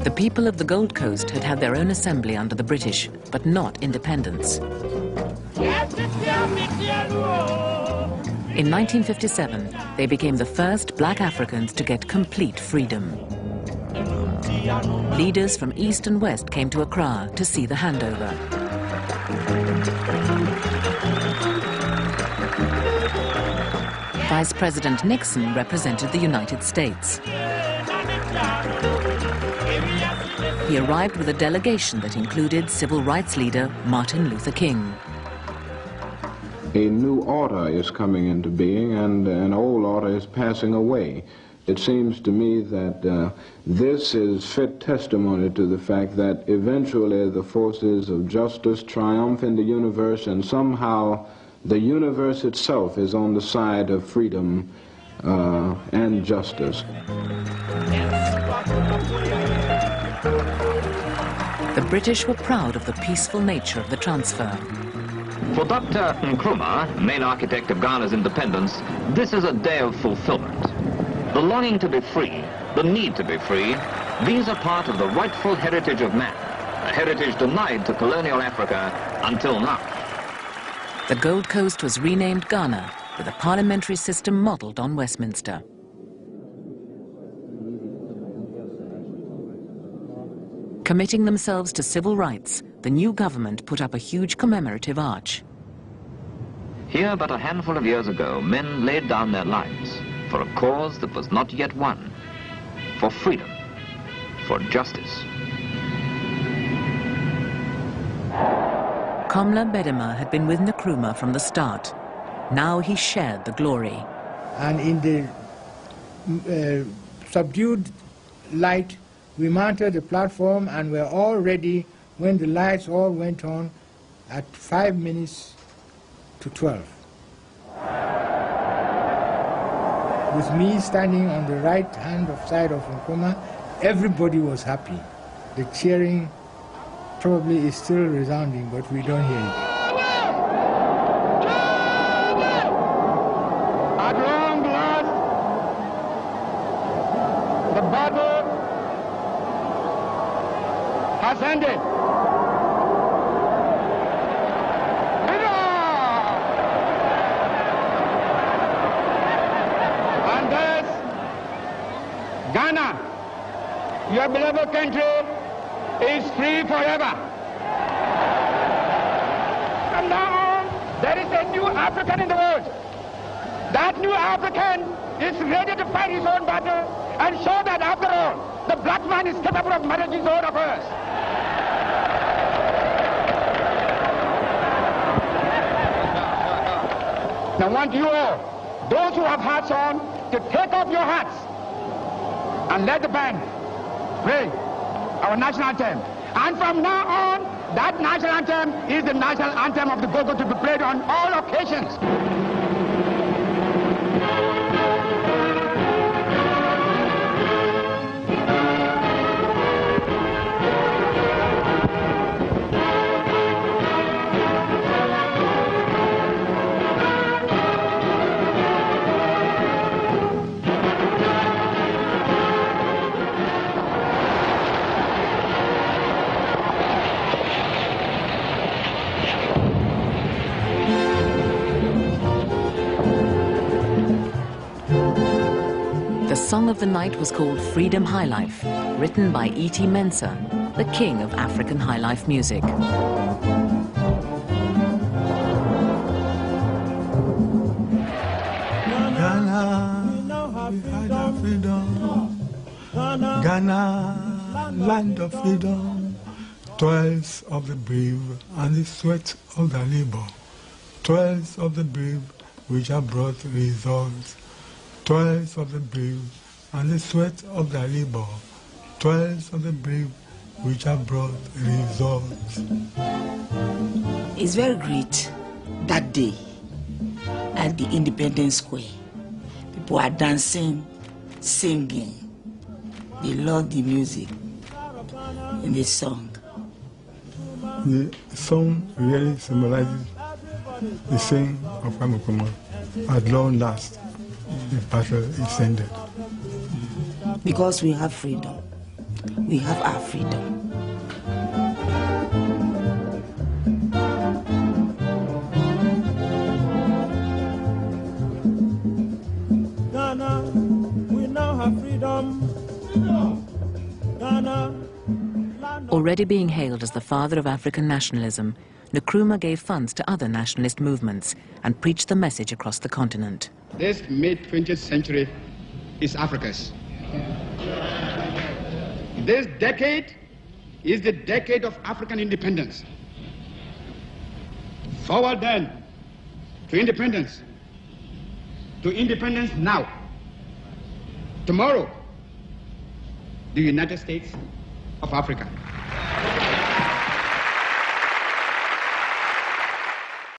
The people of the Gold Coast had had their own assembly under the British, but not independence. In 1957, they became the first black Africans to get complete freedom. Leaders from East and West came to Accra to see the handover. Vice President Nixon represented the United States. He arrived with a delegation that included civil rights leader Martin Luther King. A new order is coming into being, and an old order is passing away. It seems to me that this is fit testimony to the fact that eventually the forces of justice triumph in the universe, and somehow the universe itself is on the side of freedom and justice. The British were proud of the peaceful nature of the transfer. For Dr. Nkrumah, main architect of Ghana's independence, this is a day of fulfillment. The longing to be free, the need to be free, these are part of the rightful heritage of man, a heritage denied to colonial Africa until now. The Gold Coast was renamed Ghana, with a parliamentary system modelled on Westminster. Committing themselves to civil rights, the new government put up a huge commemorative arch. Here, but a handful of years ago, men laid down their lives for a cause that was not yet won, for freedom, for justice. Komla Bedema had been with Nkrumah from the start. Now he shared the glory. And in the subdued light, we mounted the platform and were all ready when the lights all went on at 5 minutes to 12. With me standing on the right hand side of Nkrumah, everybody was happy. The cheering probably is still resounding, but we don't hear it. At long last, the battle has ended. And thus, Ghana, your beloved country, is free forever. From now on, there is a new African in the world. That new African is ready to fight his own battle and show that after all, the black man is capable of managing his own affairs. Now I want you all, those who have hats on, to take off your hats and let the band play our national anthem. And from now on, that national anthem is the national anthem of the Gogo to be played on all occasions. The song of the night was called Freedom High Life, written by E.T. Mensah, the king of African high life music. Ghana, land of freedom, toils of the brave and the sweat of the labor, toils of the brave which have brought results, toils of the brave and the sweat of the labor, toils of the brave which have brought results. It's very great that day at the Independence Square. People are dancing, singing. They love the music in the song. The song really symbolizes the saying of Nkrumah, at long last. the battle is ended. Because we have freedom. We have our freedom. Ghana, we now have freedom. Ghana. Already being hailed as the father of African nationalism, Nkrumah gave funds to other nationalist movements and preached the message across the continent. This mid-20th century is Africa's. This decade is the decade of African independence. Forward then to independence. To independence now. Tomorrow, the United States of Africa.